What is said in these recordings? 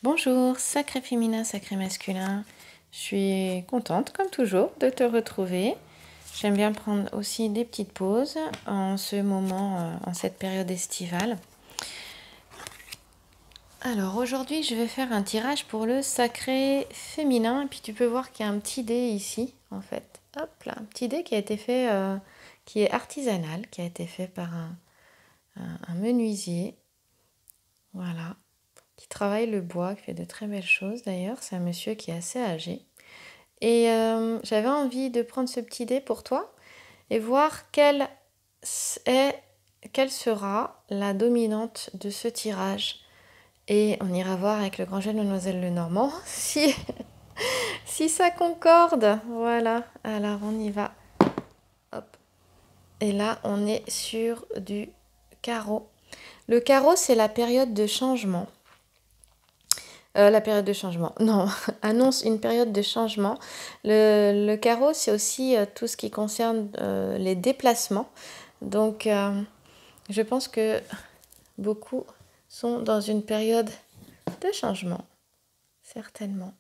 Bonjour, sacré féminin, sacré masculin. Je suis contente, comme toujours, de te retrouver. J'aime bien prendre aussi des petites pauses en ce moment, en cette période estivale. Alors aujourd'hui, je vais faire un tirage pour le sacré féminin. Et puis tu peux voir qu'il y a un petit dé ici, en fait. Hop là, un petit dé qui a été fait, qui est artisanal, qui a été fait par un menuisier. Voilà. Qui travaille le bois, qui fait de très belles choses d'ailleurs. C'est un monsieur qui est assez âgé. Et j'avais envie de prendre ce petit dé pour toi et voir quelle sera la dominante de ce tirage. Et on ira voir avec le grand jeu de Mademoiselle Lenormand si ça concorde. Voilà, alors on y va. Hop. Et là, on est sur du carreau. Le carreau, c'est la période de changement. La période de changement, non, annonce une période de changement. Le carreau, c'est aussi tout ce qui concerne les déplacements. Donc, je pense que beaucoup sont dans une période de changement, certainement.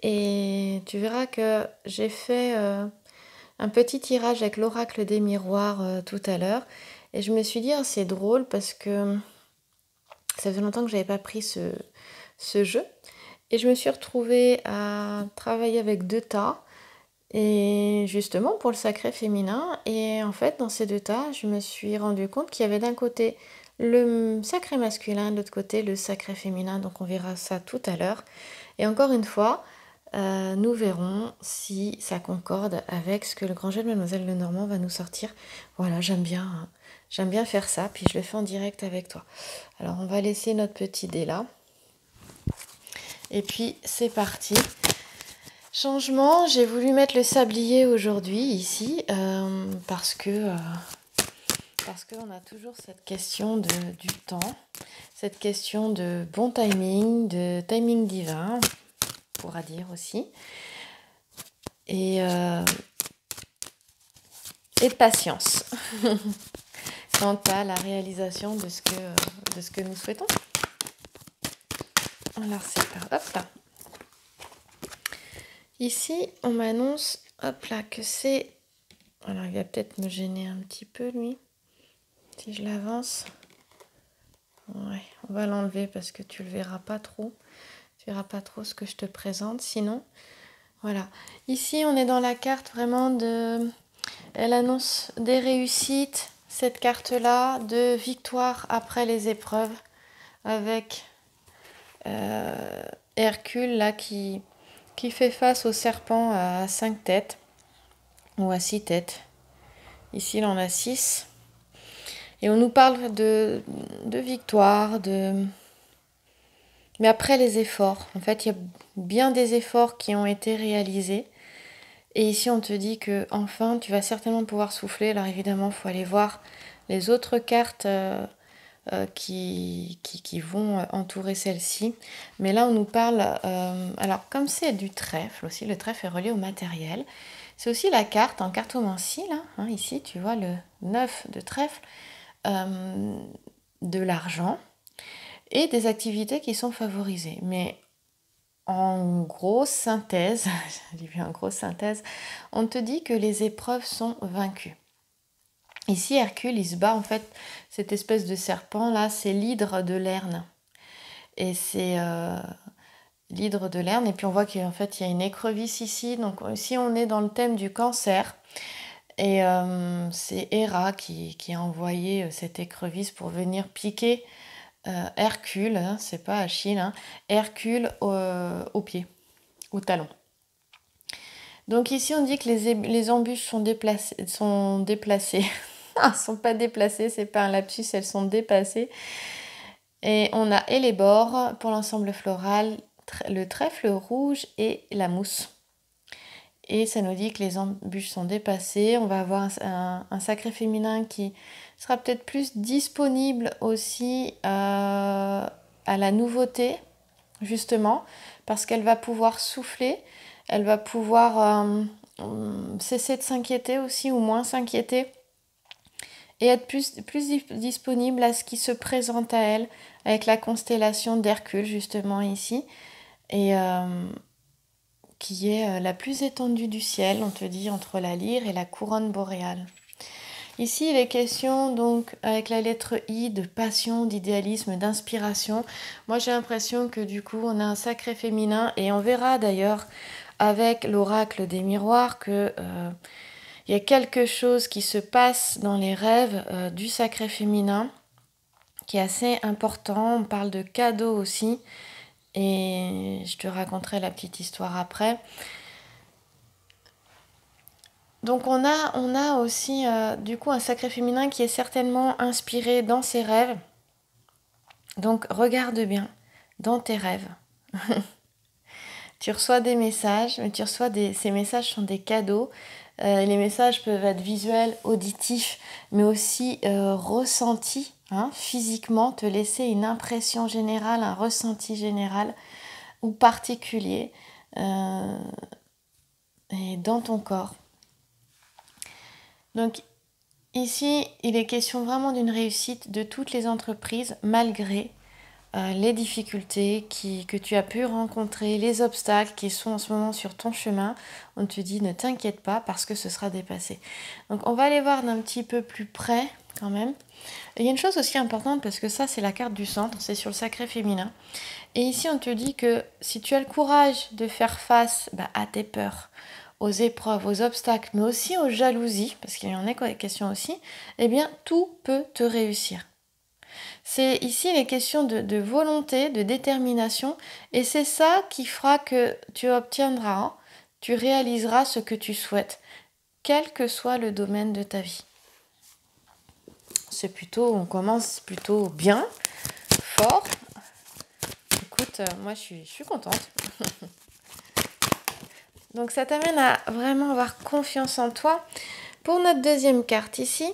Et tu verras que j'ai fait un petit tirage avec l'oracle des miroirs tout à l'heure. Et je me suis dit, oh, c'est drôle parce que ça faisait longtemps que je n'avais pas pris ce jeu. Et je me suis retrouvée à travailler avec deux tas, et justement pour le sacré féminin. Et en fait, dans ces deux tas, je me suis rendu compte qu'il y avait d'un côté le sacré masculin, de l'autre côté le sacré féminin. Donc on verra ça tout à l'heure. Et encore une fois, nous verrons si ça concorde avec ce que le grand jeu de Mademoiselle Lenormand va nous sortir. Voilà, j'aime bien faire ça, puis je le fais en direct avec toi. Alors on va laisser notre petit dé là. Et puis c'est parti. Changement, j'ai voulu mettre le sablier aujourd'hui ici parce qu'on a toujours cette question du temps, cette question de bon timing, de timing divin, on pourra dire aussi, et de patience quant à la réalisation de ce que nous souhaitons. Alors c'est par hop là. Ici, on m'annonce, hop là, que c'est... Alors, il va peut-être me gêner un petit peu, lui, si je l'avance. Ouais, on va l'enlever parce que tu le verras pas trop. Tu verras pas trop ce que je te présente, sinon... Voilà. Ici, on est dans la carte vraiment de... Elle annonce des réussites, cette carte-là, de victoire après les épreuves, avec Hercule, là, qui fait face au serpent à 5 têtes, ou à 6 têtes. Ici, il en a 6. Et on nous parle de victoire, mais après les efforts. En fait, il y a bien des efforts qui ont été réalisés. Et ici, on te dit que enfin, tu vas certainement pouvoir souffler. Alors évidemment, il faut aller voir les autres cartes qui vont entourer celle-ci. Mais là, on nous parle... alors, comme c'est du trèfle aussi, le trèfle est relié au matériel. C'est aussi la carte en cartomancie, là. Hein, ici, tu vois le 9 de trèfle. De l'argent et des activités qui sont favorisées. Mais en grosse synthèse, j'ai vu en grosse synthèse, on te dit que les épreuves sont vaincues. Ici, Hercule, il se bat en fait, cette espèce de serpent là, c'est l'hydre de Lerne. Et c'est l'hydre de Lerne. Et puis on voit qu'en fait, il y a une écrevisse ici. Donc ici, on est dans le thème du cancer. Et c'est Héra qui a envoyé cette écrevisse pour venir piquer Hercule, hein, c'est pas Achille, hein, Hercule au pied, au talon. Donc ici on dit que les embûches sont déplacées. Elles sont pas déplacées, c'est pas un lapsus, elles sont dépassées. Et on a et les bords pour l'ensemble floral, le trèfle rouge et la mousse. Et ça nous dit que les embûches sont dépassées. On va avoir un sacré féminin qui sera peut-être plus disponible aussi à la nouveauté, justement, parce qu'elle va pouvoir souffler, elle va pouvoir cesser de s'inquiéter aussi, ou moins s'inquiéter, et être plus disponible à ce qui se présente à elle, avec la constellation d'Hercule justement ici, et qui est la plus étendue du ciel, on te dit, entre la lyre et la couronne boréale. Ici, il est question, donc, avec la lettre I, de passion, d'idéalisme, d'inspiration. Moi, j'ai l'impression que, du coup, on a un sacré féminin. Et on verra, d'ailleurs, avec l'oracle des miroirs, que y a quelque chose qui se passe dans les rêves du sacré féminin, qui est assez important. On parle de cadeaux aussi. Et je te raconterai la petite histoire après. Donc on a aussi du coup un sacré féminin qui est certainement inspiré dans ses rêves. Donc regarde bien dans tes rêves. Tu reçois des messages, mais ces messages sont des cadeaux. Les messages peuvent être visuels, auditifs, mais aussi ressentis, hein, physiquement, te laisser une impression générale, un ressenti général ou particulier et dans ton corps. Donc ici, il est question vraiment d'une réussite de toutes les entreprises malgré les difficultés que tu as pu rencontrer, les obstacles qui sont en ce moment sur ton chemin. On te dit ne t'inquiète pas parce que ce sera dépassé. Donc on va aller voir d'un petit peu plus près quand même. Et il y a une chose aussi importante parce que ça c'est la carte du centre, c'est sur le sacré féminin. Et ici on te dit que si tu as le courage de faire face à tes peurs, aux épreuves, aux obstacles, mais aussi aux jalousies, parce qu'il y en a question aussi, eh bien tout peut te réussir. C'est ici les questions de volonté, de détermination, et c'est ça qui fera que tu obtiendras, tu réaliseras ce que tu souhaites, quel que soit le domaine de ta vie. On commence plutôt bien, fort. Écoute, moi je suis contente. Donc ça t'amène à vraiment avoir confiance en toi. Pour notre deuxième carte ici,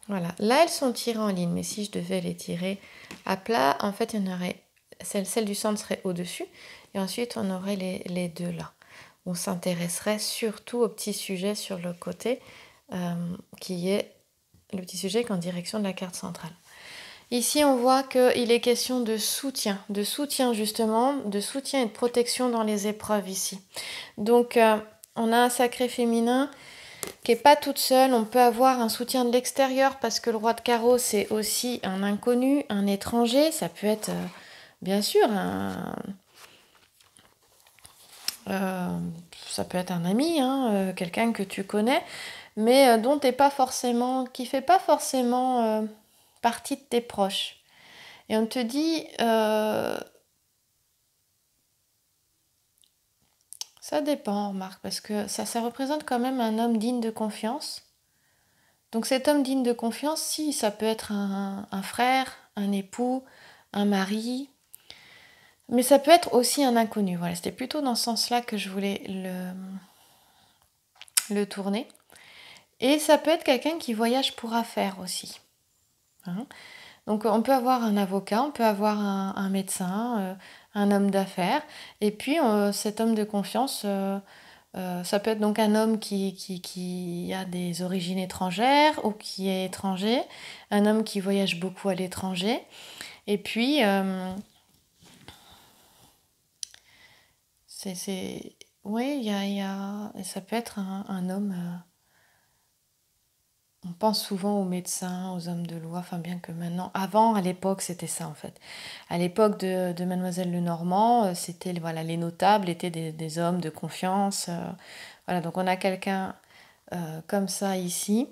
voilà, là elles sont tirées en ligne, mais si je devais les tirer à plat, en fait il y en aurait, celle du centre serait au-dessus, et ensuite on aurait les deux là. On s'intéresserait surtout au petit sujet sur le côté, qui est le petit sujet qui est en direction de la carte centrale. Ici, on voit qu'il est question de soutien justement, de soutien et de protection dans les épreuves ici. Donc, on a un sacré féminin qui n'est pas toute seule. On peut avoir un soutien de l'extérieur parce que le roi de carreau, c'est aussi un inconnu, un étranger. Ça peut être, bien sûr, ça peut être un ami, hein, quelqu'un que tu connais, mais dont t'es pas forcément, qui fait pas forcément partie de tes proches. Et on te dit, ça dépend, remarque, parce que ça représente quand même un homme digne de confiance. Donc cet homme digne de confiance, si, ça peut être un frère, un époux, un mari, mais ça peut être aussi un inconnu. Voilà, c'était plutôt dans ce sens-là que je voulais le tourner. Et ça peut être quelqu'un qui voyage pour affaires aussi. Hein. Donc on peut avoir un avocat, on peut avoir un médecin, un homme d'affaires, et puis cet homme de confiance, ça peut être donc un homme qui a des origines étrangères ou qui est étranger, un homme qui voyage beaucoup à l'étranger, et puis oui, ça peut être un homme. On pense souvent aux médecins, aux hommes de loi, enfin bien que maintenant, avant, à l'époque, c'était ça en fait. À l'époque de Mademoiselle Lenormand, c'était voilà, les notables étaient des hommes de confiance. Voilà, donc on a quelqu'un comme ça ici.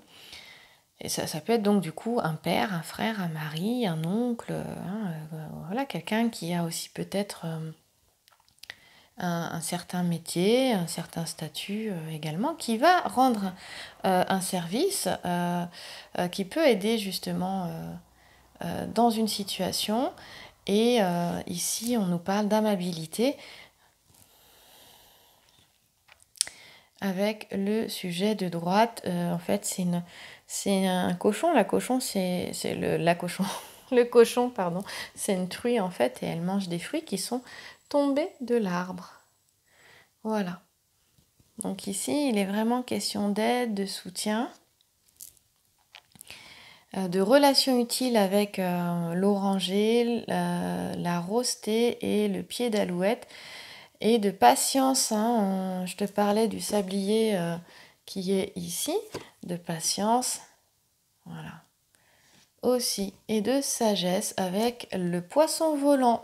Et ça peut être donc du coup un père, un frère, un mari, un oncle, voilà, quelqu'un qui a aussi peut-être un certain métier, un certain statut également, qui va rendre un service qui peut aider justement dans une situation. Et ici, on nous parle d'amabilité avec le sujet de droite. En fait, c'est un cochon. La cochon, la cochon. Le cochon, pardon, c'est une truie en fait, et elle mange des fruits qui sont tombés de l'arbre. Voilà. Donc ici, il est vraiment question d'aide, de soutien, de relations utiles avec l'oranger, la rosée et le pied d'alouette, et de patience. Hein. Je te parlais du sablier qui est ici, de patience, voilà, aussi, et de sagesse avec le poisson volant.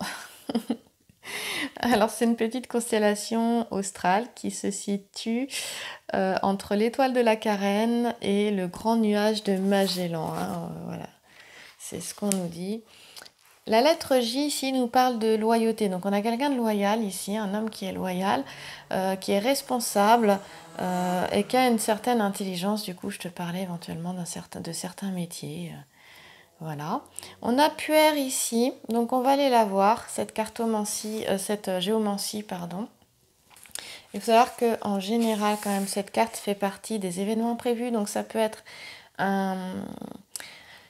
Alors c'est une petite constellation australe qui se situe entre l'étoile de la Carène et le grand nuage de Magellan. Hein, voilà, c'est ce qu'on nous dit. La lettre J ici nous parle de loyauté. Donc on a quelqu'un de loyal ici, un homme qui est loyal, qui est responsable et qui a une certaine intelligence. Du coup, je te parlais éventuellement de certains métiers. Voilà. On a Puer ici, donc on va aller la voir, cette cartomancie, cette géomancie, pardon. Il faut savoir qu'en général, quand même, cette carte fait partie des événements imprévus, donc ça peut être un...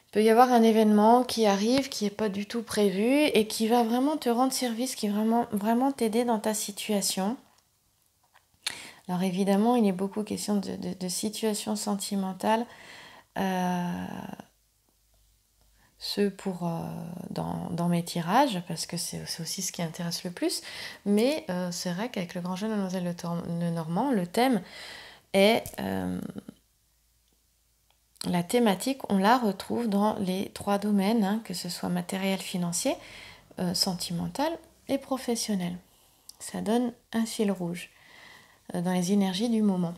Il peut y avoir un événement qui arrive, qui n'est pas du tout prévu et qui va vraiment te rendre service, qui va vraiment t'aider dans ta situation. Alors évidemment, il est beaucoup question de situations sentimentales. Ceux pour dans mes tirages, parce que c'est aussi ce qui intéresse le plus. Mais c'est vrai qu'avec le grand jeu de Mademoiselle Le Normand, le thème est... la thématique, on la retrouve dans les 3 domaines, hein, que ce soit matériel, financier, sentimental et professionnel. Ça donne un fil rouge dans les énergies du moment.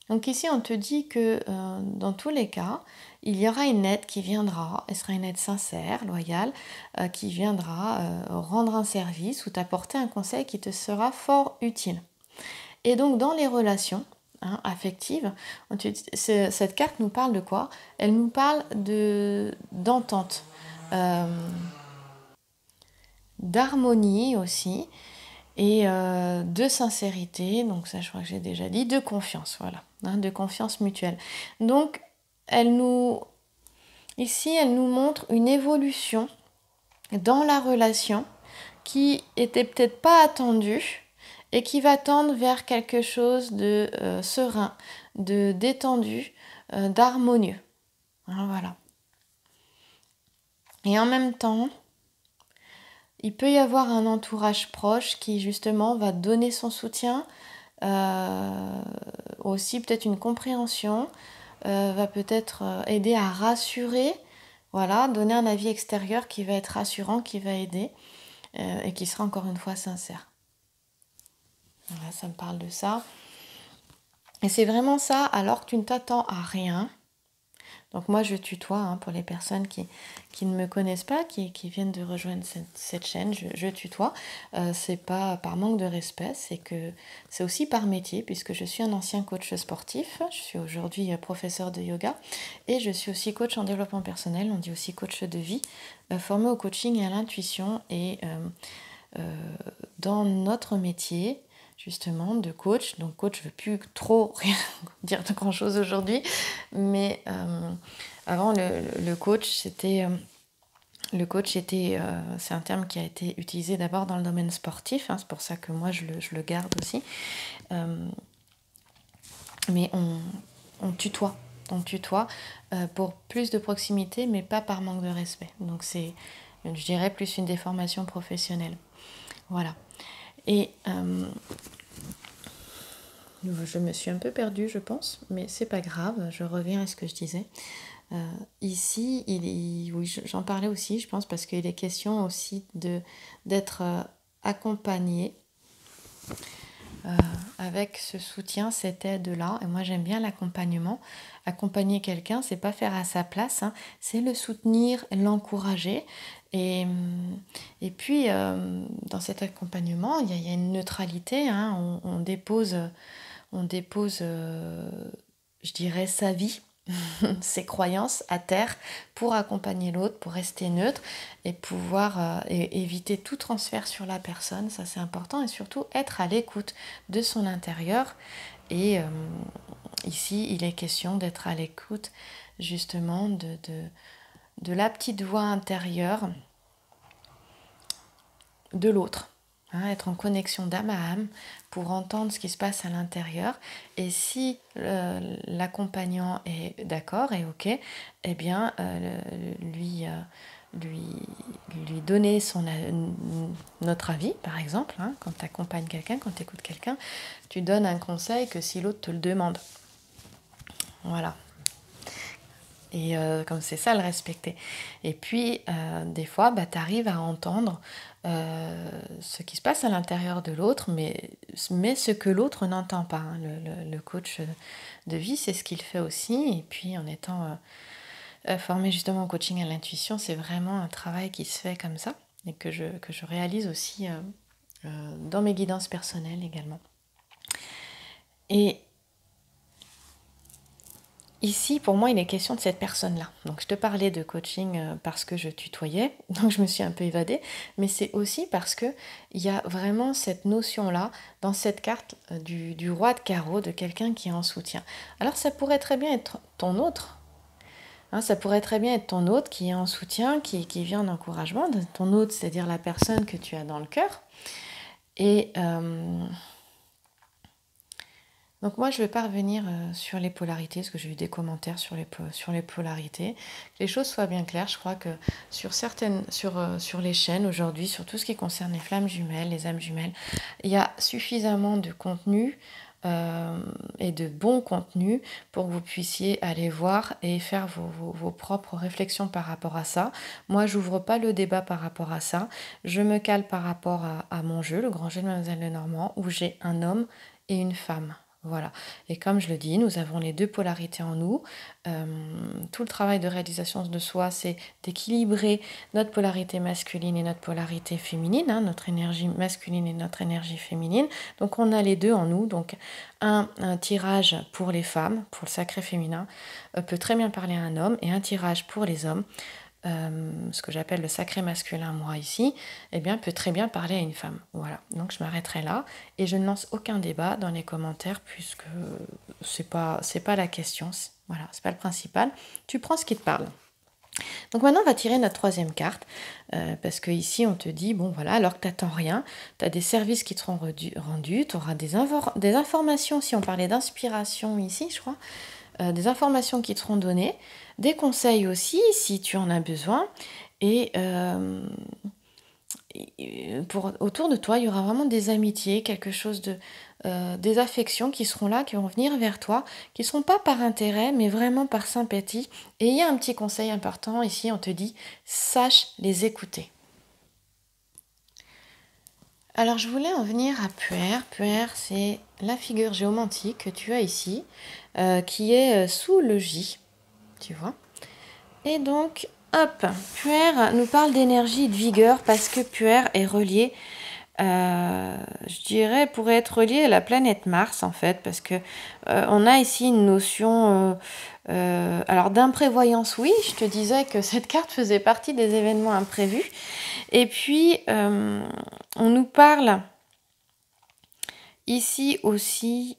Donc ici, on te dit que dans tous les cas, il y aura une aide qui viendra, elle sera une aide sincère, loyale, qui viendra rendre un service ou t'apporter un conseil qui te sera fort utile. Et donc dans les relations affectives, cette carte nous parle de quoi? Elle nous parle d'entente, d'harmonie aussi, et de sincérité, donc ça je crois que j'ai déjà dit, de confiance, voilà, de confiance mutuelle. Donc ici elle nous montre une évolution dans la relation qui était peut-être pas attendue et qui va tendre vers quelque chose de serein, de détendu, d'harmonieux. Hein, voilà. Et en même temps, il peut y avoir un entourage proche qui justement va donner son soutien, aussi peut-être une compréhension, va peut-être aider à rassurer, voilà, donner un avis extérieur qui va être rassurant, qui va aider et qui sera encore une fois sincère. Voilà, ça me parle de ça. Et c'est vraiment ça, alors que tu ne t'attends à rien. Donc moi je tutoie pour les personnes qui ne me connaissent pas, qui viennent de rejoindre cette chaîne, je tutoie. C'est pas par manque de respect, c'est aussi par métier, puisque je suis un ancien coach sportif. Je suis aujourd'hui professeur de yoga et je suis aussi coach en développement personnel, on dit aussi coach de vie, formé au coaching et à l'intuition. Et dans notre métier, justement, de coach. Donc coach, je ne veux plus trop rien dire de grand chose aujourd'hui, mais avant le coach, c'était c'est un terme qui a été utilisé d'abord dans le domaine sportif, c'est pour ça que moi je le garde aussi. Mais on tutoie. On tutoie pour plus de proximité, mais pas par manque de respect. Donc c'est, je dirais, plus une déformation professionnelle. Voilà. Et je me suis un peu perdue, je pense, mais c'est pas grave, je reviens à ce que je disais. Ici, oui, j'en parlais aussi, je pense, parce qu'il est question aussi d'être accompagné avec ce soutien, cette aide-là. Et moi, j'aime bien l'accompagnement. Accompagner quelqu'un, c'est pas faire à sa place, c'est le soutenir, l'encourager. Et puis, dans cet accompagnement, il y a une neutralité. On dépose, je dirais, sa vie, ses croyances à terre pour accompagner l'autre, pour rester neutre et pouvoir éviter tout transfert sur la personne. Ça, c'est important. Et surtout, être à l'écoute de son intérieur. Et ici, il est question d'être à l'écoute justement de la petite voix intérieure de l'autre. hein, être en connexion d'âme à âme pour entendre ce qui se passe à l'intérieur. Et si l'accompagnant est d'accord et ok, eh bien lui donner notre avis, par exemple, hein, quand tu accompagnes quelqu'un, quand tu écoutes quelqu'un, tu donnes un conseil que si l'autre te le demande. Voilà. Et comme c'est ça, le respecter. Et puis, des fois, tu arrives à entendre ce qui se passe à l'intérieur de l'autre, mais ce que l'autre n'entend pas. Hein. Le coach de vie, c'est ce qu'il fait aussi. Et puis, en étant formé justement au coaching à l'intuition, c'est vraiment un travail qui se fait comme ça et que je réalise aussi dans mes guidances personnelles également. Et ici, pour moi, il est question de cette personne-là. Donc, je te parlais de coaching parce que je tutoyais, donc je me suis un peu évadée, mais c'est aussi parce qu'il y a vraiment cette notion-là dans cette carte du roi de carreau, de quelqu'un qui est en soutien. Alors, ça pourrait très bien être ton autre. Hein, ça pourrait très bien être ton hôte qui est en soutien, qui vient en encouragement. Ton hôte, c'est-à-dire la personne que tu as dans le cœur. Et donc moi, je ne vais pas revenir sur les polarités, parce que j'ai eu des commentaires sur les polarités. Que les choses soient bien claires, je crois que sur les chaînes aujourd'hui, sur tout ce qui concerne les flammes jumelles, les âmes jumelles, il y a suffisamment de contenu et de bon contenu pour que vous puissiez aller voir et faire vos propres réflexions par rapport à ça. Moi, j'ouvre pas le débat par rapport à ça. Je me cale par rapport à mon jeu, le grand jeu de Mademoiselle Lenormand, où j'ai un homme et une femme. Voilà. Et comme je le dis, nous avons les deux polarités en nous. Tout le travail de réalisation de soi, c'est d'équilibrer notre polarité masculine et notre polarité féminine, hein, notre énergie masculine et notre énergie féminine. Donc on a les deux en nous. Donc un tirage pour les femmes, pour le sacré féminin, peut très bien parler à un homme, et un tirage pour les hommes, ce que j'appelle le sacré masculin, moi ici, eh bien, peut très bien parler à une femme. Voilà, donc je m'arrêterai là et je ne lance aucun débat dans les commentaires puisque c'est pas la question. Voilà, c'est pas le principal. Tu prends ce qui te parle. Donc maintenant, on va tirer notre troisième carte, parce que ici, on te dit, bon voilà, alors que tu n'attends rien, tu as des services qui te seront rendus, tu auras des informations, si on parlait d'inspiration ici, je crois, des informations qui te seront données, des conseils aussi, si tu en as besoin, et autour de toi, il y aura vraiment des amitiés, quelque chose des affections qui seront là, qui vont venir vers toi, qui ne seront pas par intérêt, mais vraiment par sympathie. Et il y a un petit conseil important ici, on te dit, sache les écouter. Alors je voulais en venir à Puer. Puer, c'est la figure géomantique que tu as ici, qui est sous le J, tu vois. Et donc, hop, Puer nous parle d'énergie et de vigueur parce que Puer est relié, je dirais, pourrait être relié à la planète Mars en fait, parce que on a ici une notion alors d'imprévoyance, oui, je te disais que cette carte faisait partie des événements imprévus. Et puis, on nous parle ici aussi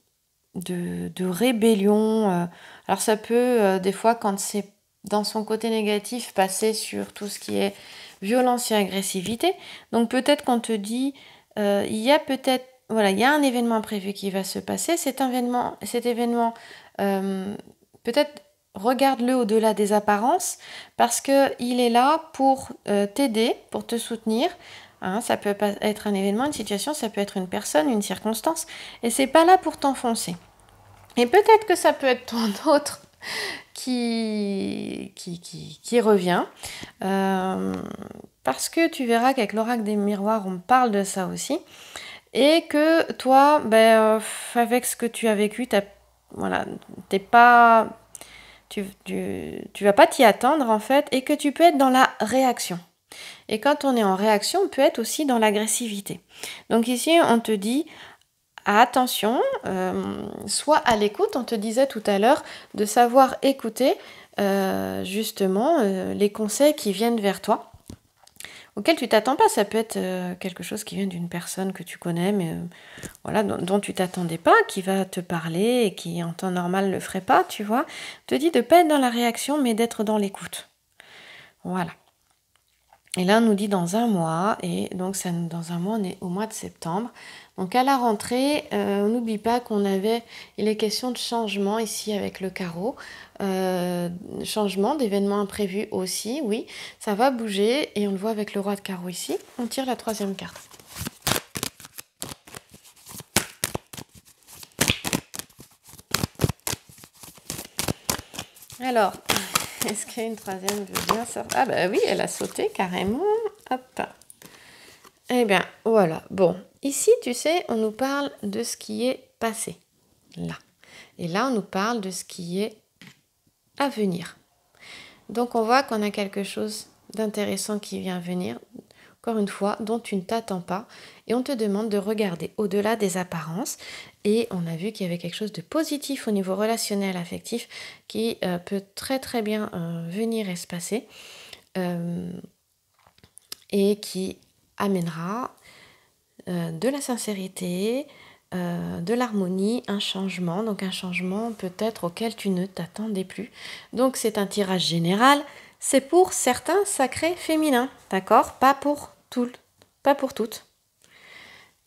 de rébellion. Alors ça peut, des fois, quand c'est dans son côté négatif, passer sur tout ce qui est violence et agressivité. Donc peut-être qu'on te dit, il y a peut-être, voilà, il y a un événement imprévu qui va se passer. Cet événement, peut-être regarde-le au-delà des apparences parce qu'il est là pour t'aider, pour te soutenir. Hein, ça peut être un événement, une situation, ça peut être une personne, une circonstance, et c'est pas là pour t'enfoncer. Et peut-être que ça peut être ton autre qui revient, parce que tu verras qu'avec l'oracle des miroirs, on parle de ça aussi, et que toi, avec ce que tu as vécu, t'es pas, tu vas pas t'y attendre en fait, et que tu peux être dans la réaction. Et quand on est en réaction, on peut être aussi dans l'agressivité. Donc ici, on te dit, attention, sois à l'écoute. On te disait tout à l'heure de savoir écouter justement les conseils qui viennent vers toi, auxquels tu t'attends pas. Ça peut être quelque chose qui vient d'une personne que tu connais, mais voilà, dont tu t'attendais pas, qui va te parler et qui en temps normal ne le ferait pas, tu vois. On te dit de ne pas être dans la réaction, mais d'être dans l'écoute. Voilà. Et là, on nous dit dans un mois, et donc dans un mois, on est au mois de septembre. Donc à la rentrée, on n'oublie pas il est question de changement ici avec le carreau. Changement, d'événements imprévus aussi, oui, ça va bouger, et on le voit avec le roi de carreau ici. On tire la troisième carte. Alors, est-ce qu'il y a une troisième veut bien sortir? Ah bah oui, elle a sauté carrément. Hop. Eh bien, voilà. Bon, ici, tu sais, on nous parle de ce qui est passé. Là. Et là, on nous parle de ce qui est à venir. Donc, on voit qu'on a quelque chose d'intéressant qui vient venir, encore une fois, dont tu ne t'attends pas. Et on te demande de regarder au-delà des apparences. Et on a vu qu'il y avait quelque chose de positif au niveau relationnel, affectif, qui peut très très bien venir et se passer. Et qui amènera de la sincérité, de l'harmonie, un changement. Donc un changement peut-être auquel tu ne t'attendais plus. Donc c'est un tirage général. C'est pour certains sacrés féminins, d'accord? Pas pour toutes.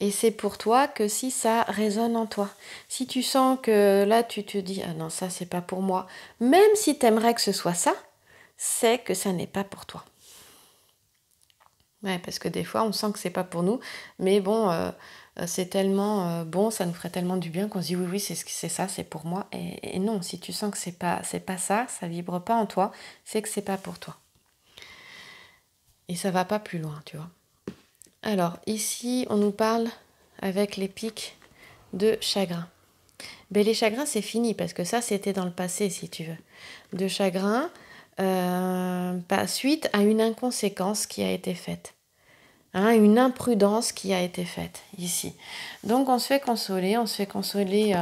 Et c'est pour toi que si ça résonne en toi. Si tu sens que là tu te dis ah non ça c'est pas pour moi, même si tu aimerais que ce soit ça, c'est que ça n'est pas pour toi. Ouais, parce que des fois, on sent que c'est pas pour nous, mais bon, c'est tellement bon, ça nous ferait tellement du bien qu'on se dit oui, oui, c'est ça, c'est pour moi. Et non, si tu sens que c'est pas ça vibre pas en toi, c'est que c'est pas pour toi. Et ça va pas plus loin, tu vois. Alors, ici, on nous parle avec les pics de chagrin. Ben, les chagrins, c'est fini, parce que ça, c'était dans le passé, si tu veux. De chagrin, suite à une inconséquence qui a été faite. Une imprudence qui a été faite ici. Donc on se fait consoler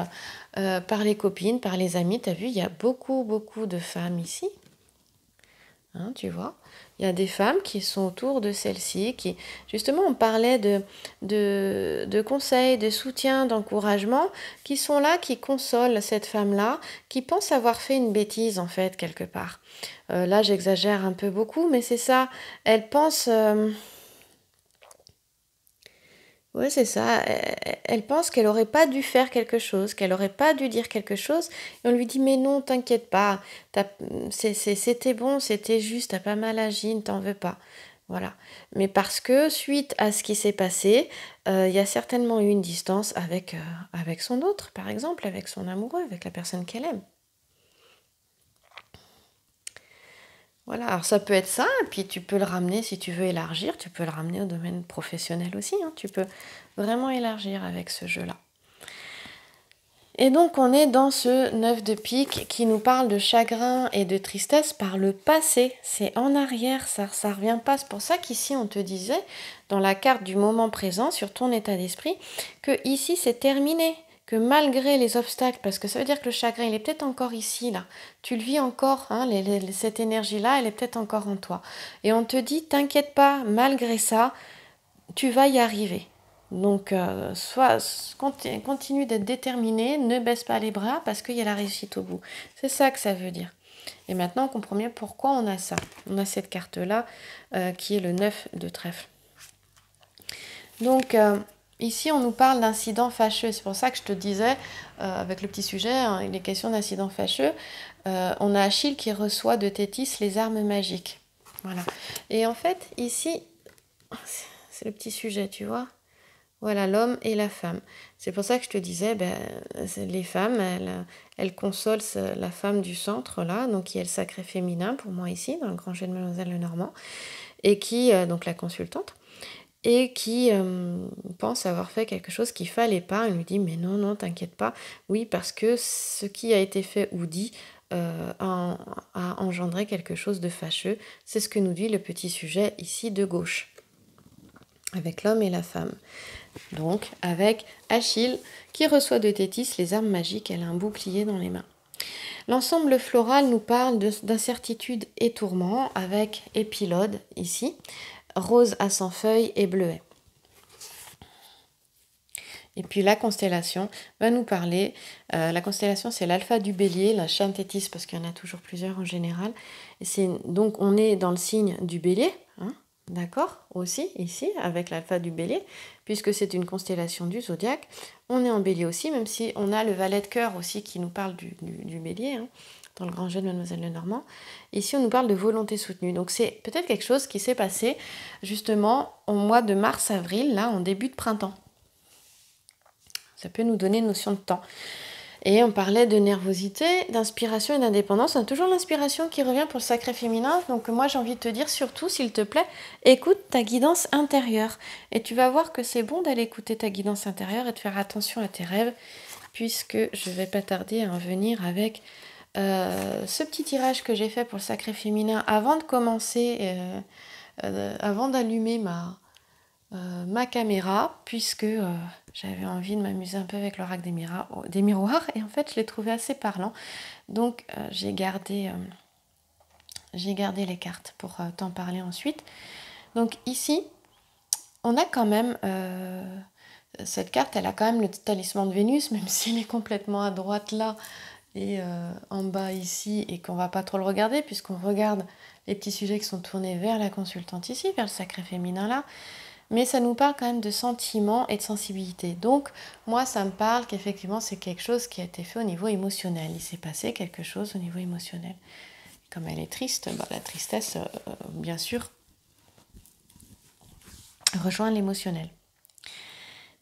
par les copines, par les amis. Tu as vu, il y a beaucoup, beaucoup de femmes ici. Tu vois, il y a des femmes qui sont autour de celle-ci, qui, justement, on parlait de conseils, de soutien, d'encouragement, qui sont là, qui consolent cette femme-là, qui pense avoir fait une bêtise, en fait, quelque part. Là, j'exagère un peu beaucoup, mais c'est ça. Elle pense... Oui, c'est ça. Elle pense qu'elle n'aurait pas dû faire quelque chose, qu'elle n'aurait pas dû dire quelque chose. Et on lui dit, mais non, t'inquiète pas, c'était bon, c'était juste, t'as pas mal agi, ne t'en veux pas. Voilà. Mais parce que, suite à ce qui s'est passé, il y a certainement eu une distance avec son autre, par exemple, avec son amoureux, avec la personne qu'elle aime. Voilà, alors ça peut être ça, et puis tu peux le ramener, si tu veux élargir, tu peux le ramener au domaine professionnel aussi, tu peux vraiment élargir avec ce jeu-là. Et donc on est dans ce 9 de pique qui nous parle de chagrin et de tristesse par le passé, c'est en arrière, ça revient pas, c'est pour ça qu'ici on te disait, dans la carte du moment présent, sur ton état d'esprit, que ici c'est terminé, que malgré les obstacles, parce que ça veut dire que le chagrin, il est peut-être encore ici, là. Tu le vis encore, cette énergie-là, elle est peut-être encore en toi. Et on te dit, t'inquiète pas, malgré ça, tu vas y arriver. Donc, continue d'être déterminé, ne baisse pas les bras, parce qu'il y a la réussite au bout. C'est ça que ça veut dire. Et maintenant, on comprend bien pourquoi on a ça. On a cette carte-là, qui est le 9 de trèfle. Donc... ici, on nous parle d'incidents fâcheux. C'est pour ça que je te disais, avec le petit sujet, il est question d'incidents fâcheux. On a Achille qui reçoit de Thétis les armes magiques. Voilà. Et en fait, ici, c'est le petit sujet, tu vois. Voilà, l'homme et la femme. C'est pour ça que je te disais, les femmes, elles consolent la femme du centre, là, donc qui est le sacré féminin, pour moi ici, dans le grand jeu de Mademoiselle Lenormand, et qui, donc la consultante, et qui pense avoir fait quelque chose qu'il fallait pas. Il lui dit mais non, t'inquiète pas. Oui, parce que ce qui a été fait ou dit a engendré quelque chose de fâcheux. C'est ce que nous dit le petit sujet ici de gauche, avec l'homme et la femme. Donc avec Achille qui reçoit de Thétis les armes magiques, elle a un bouclier dans les mains. L'ensemble floral nous parle d'incertitude et tourment, avec Épilode ici, rose à 100 feuilles et bleuet. Et puis la constellation va nous parler, la constellation c'est l'alpha du bélier, la chaîne Thétis, parce qu'il y en a toujours plusieurs en général. Donc on est dans le signe du bélier, d'accord? Aussi, ici, avec l'alpha du bélier, puisque c'est une constellation du zodiaque. On est en bélier aussi, même si on a le valet de cœur aussi qui nous parle du bélier, hein, dans le grand jeu de Mademoiselle Lenormand. Ici, on nous parle de volonté soutenue. Donc, c'est peut-être quelque chose qui s'est passé justement au mois de mars-avril, là, en début de printemps. Ça peut nous donner une notion de temps. Et on parlait de nervosité, d'inspiration et d'indépendance. On a toujours l'inspiration qui revient pour le sacré féminin. Donc moi, j'ai envie de te dire surtout, s'il te plaît, écoute ta guidance intérieure. Et tu vas voir que c'est bon d'aller écouter ta guidance intérieure et de faire attention à tes rêves, puisque je vais pas tarder à en venir avec ce petit tirage que j'ai fait pour le sacré féminin avant de commencer, avant d'allumer ma caméra, puisque j'avais envie de m'amuser un peu avec l'oracle des miroirs, et en fait je l'ai trouvé assez parlant, donc j'ai gardé les cartes pour t'en parler ensuite. Donc ici on a quand même cette carte, elle a quand même le talisman de Vénus, même s'il est complètement à droite là et en bas ici, et qu'on va pas trop le regarder puisqu'on regarde les petits sujets qui sont tournés vers la consultante ici, vers le sacré féminin là. Mais ça nous parle quand même de sentiments et de sensibilité. Donc, moi, ça me parle qu'effectivement, c'est quelque chose qui a été fait au niveau émotionnel. Il s'est passé quelque chose au niveau émotionnel. Comme elle est triste, la tristesse, bien sûr, rejoint l'émotionnel.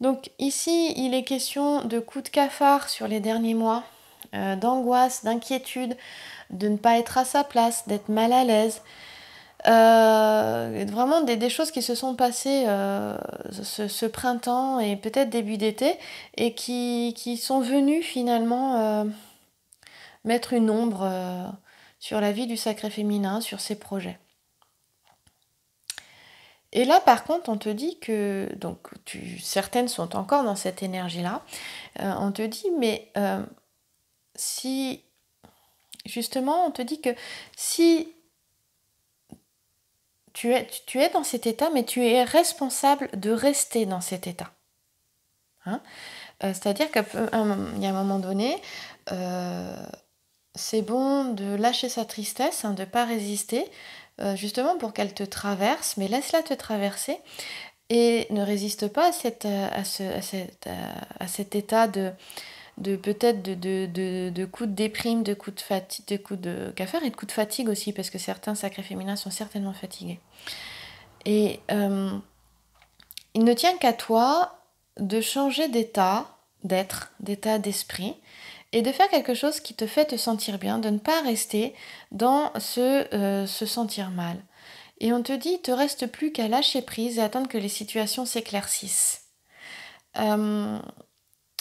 Donc ici, il est question de coups de cafard sur les derniers mois, d'angoisse, d'inquiétude, de ne pas être à sa place, d'être mal à l'aise. Vraiment des choses qui se sont passées ce printemps et peut-être début d'été et qui sont venues finalement mettre une ombre sur la vie du sacré féminin, sur ses projets. Et là par contre on te dit que, donc certaines sont encore dans cette énergie-là, on te dit mais si justement on te dit que si tu es dans cet état, mais tu es responsable de rester dans cet état. Hein, c'est-à-dire qu'il y a un moment donné, c'est bon de lâcher sa tristesse, hein, de ne pas résister, justement pour qu'elle te traverse, mais laisse-la te traverser et ne résiste pas à cet état de peut-être de coups de déprime, de coups de fatigue, de coups de cafard et de coups de fatigue aussi, parce que certains sacrés féminins sont certainement fatigués. Et il ne tient qu'à toi de changer d'état d'esprit, et de faire quelque chose qui te fait te sentir bien, de ne pas rester dans se sentir mal. Et on te dit, il te reste plus qu'à lâcher prise et attendre que les situations s'éclaircissent.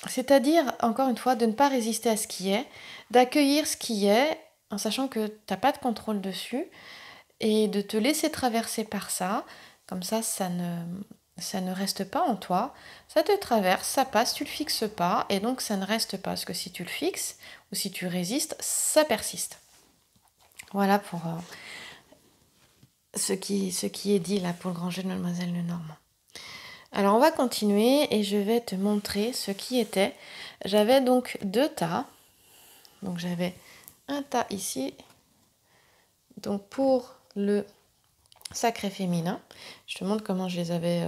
C'est-à-dire, encore une fois, de ne pas résister à ce qui est, d'accueillir ce qui est, en sachant que tu n'as pas de contrôle dessus, et de te laisser traverser par ça. Comme ça ne reste pas en toi, ça te traverse, ça passe, tu le fixes pas, et donc ça ne reste pas, parce que si tu le fixes, ou si tu résistes, ça persiste. Voilà pour ce qui est dit là pour le grand jeu de Mademoiselle Lenormand. Alors on va continuer et je vais te montrer ce qui était. J'avais donc 2 tas. Donc j'avais un tas ici. Donc pour le sacré féminin, je te montre comment je les avais.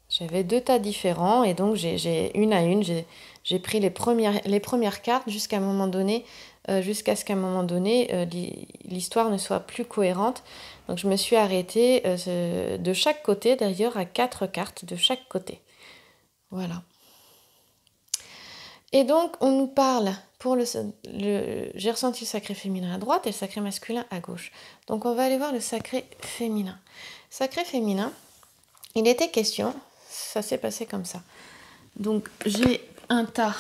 J'avais 2 tas différents et donc j'ai une à une, j'ai pris les premières cartes jusqu'à un moment donné, jusqu'à ce qu'à un moment donné l'histoire ne soit plus cohérente. Donc je me suis arrêtée de chaque côté, d'ailleurs à 4 cartes de chaque côté. Voilà. Et donc on nous parle, j'ai ressenti le sacré féminin à droite et le sacré masculin à gauche. Donc on va aller voir le sacré féminin. Sacré féminin, il était question, ça s'est passé comme ça. Donc j'avais un tas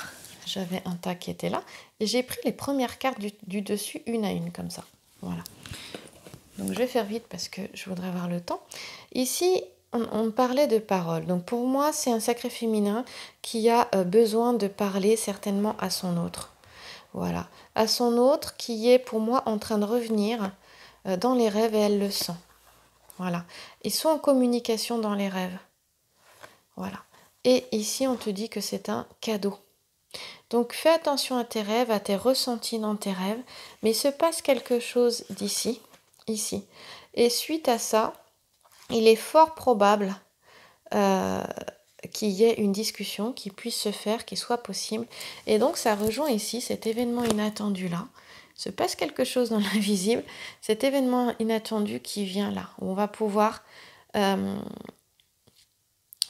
qui était là, et j'ai pris les premières cartes du dessus une à une comme ça. Voilà. Donc je vais faire vite parce que je voudrais avoir le temps. Ici, on parlait de parole. Donc pour moi, c'est un sacré féminin qui a besoin de parler certainement à son autre. Voilà. À son autre qui est pour moi en train de revenir dans les rêves et elle le sent. Voilà. Ils sont en communication dans les rêves. Voilà. Et ici, on te dit que c'est un cadeau. Donc fais attention à tes rêves, à tes ressentis dans tes rêves, mais il se passe quelque chose ici. Et suite à ça, il est fort probable qu'il y ait une discussion qui puisse se faire, qui soit possible. Et donc ça rejoint ici cet événement inattendu-là. Il se passe quelque chose dans l'invisible, cet événement inattendu qui vient là, où on va pouvoir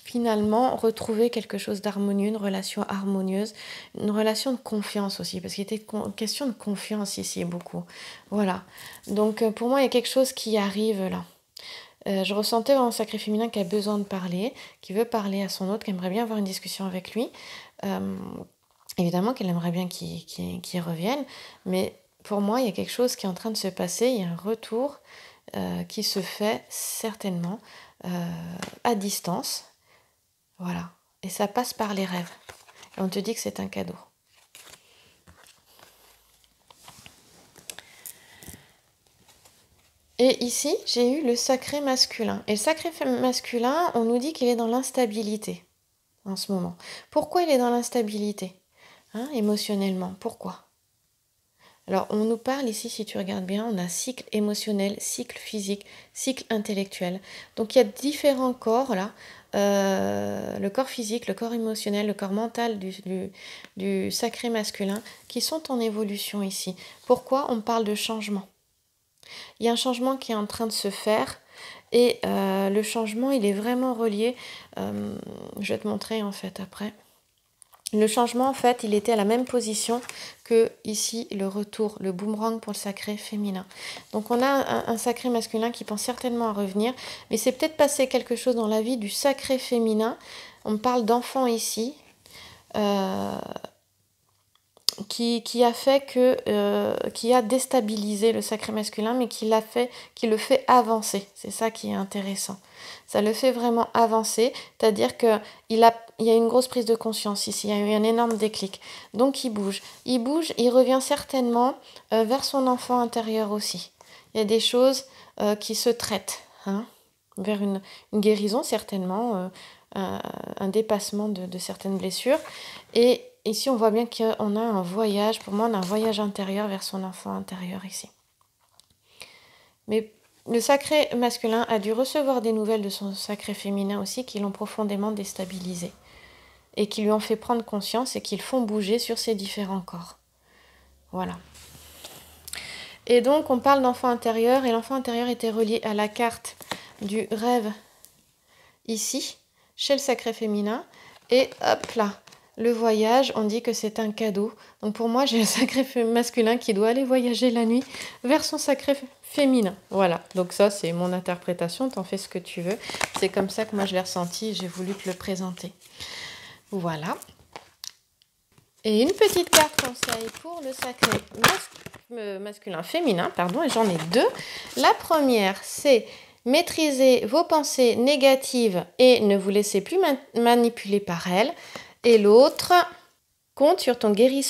finalement retrouver quelque chose d'harmonieux, une relation harmonieuse, une relation de confiance aussi, parce qu'il était question de confiance ici beaucoup. Voilà. Donc pour moi, il y a quelque chose qui arrive là. Je ressentais un sacré féminin qui a besoin de parler, qui veut parler à son autre, qui aimerait bien avoir une discussion avec lui. Évidemment qu'elle aimerait bien qu'il revienne, mais pour moi, il y a quelque chose qui est en train de se passer, il y a un retour qui se fait certainement à distance. Voilà. Et ça passe par les rêves. Et on te dit que c'est un cadeau. Et ici, j'ai eu le sacré masculin. Et le sacré masculin, on nous dit qu'il est dans l'instabilité en ce moment. Pourquoi il est dans l'instabilité émotionnellement? Pourquoi? Alors, on nous parle ici, si tu regardes bien, on a cycle émotionnel, cycle physique, cycle intellectuel. Donc, il y a différents corps là. Le corps physique, le corps émotionnel, le corps mental du sacré masculin qui sont en évolution ici. Pourquoi on parle de changement? Il y a un changement qui est en train de se faire et le changement, il est vraiment relié. Je vais te montrer en fait après. Le changement, en fait, il était à la même position que ici, le retour, le boomerang pour le sacré féminin. Donc, on a un sacré masculin qui pense certainement à revenir, mais c'est peut-être passé quelque chose dans la vie du sacré féminin. On parle d'enfant ici, qui a fait qui a déstabilisé le sacré masculin, mais qui le fait avancer. C'est ça qui est intéressant. Ça le fait vraiment avancer, c'est-à-dire qu'il y a une grosse prise de conscience ici, il y a eu un énorme déclic. Donc il bouge, il revient certainement vers son enfant intérieur aussi. Il y a des choses qui se traitent, vers une guérison certainement, un dépassement de certaines blessures. Et ici, on voit bien qu'on a un voyage, pour moi, on a un voyage intérieur vers son enfant intérieur ici. Mais le sacré masculin a dû recevoir des nouvelles de son sacré féminin aussi qui l'ont profondément déstabilisé et qui lui ont fait prendre conscience et qui le font bouger sur ses différents corps. Voilà. Et donc, on parle d'enfant intérieur et l'enfant intérieur était relié à la carte du rêve ici, chez le sacré féminin. Et hop là, le voyage, on dit que c'est un cadeau. Donc pour moi, j'ai le sacré masculin qui doit aller voyager la nuit vers son sacré féminin. Voilà, donc ça c'est mon interprétation, t'en fais ce que tu veux. C'est comme ça que moi je l'ai ressenti, j'ai voulu te le présenter. Voilà. Et une petite carte conseil pour le sacré masculin féminin, pardon, et j'en ai deux. La première, c'est maîtriser vos pensées négatives et ne vous laissez plus manipuler par elles. Et l'autre, compte sur ton guérisseur.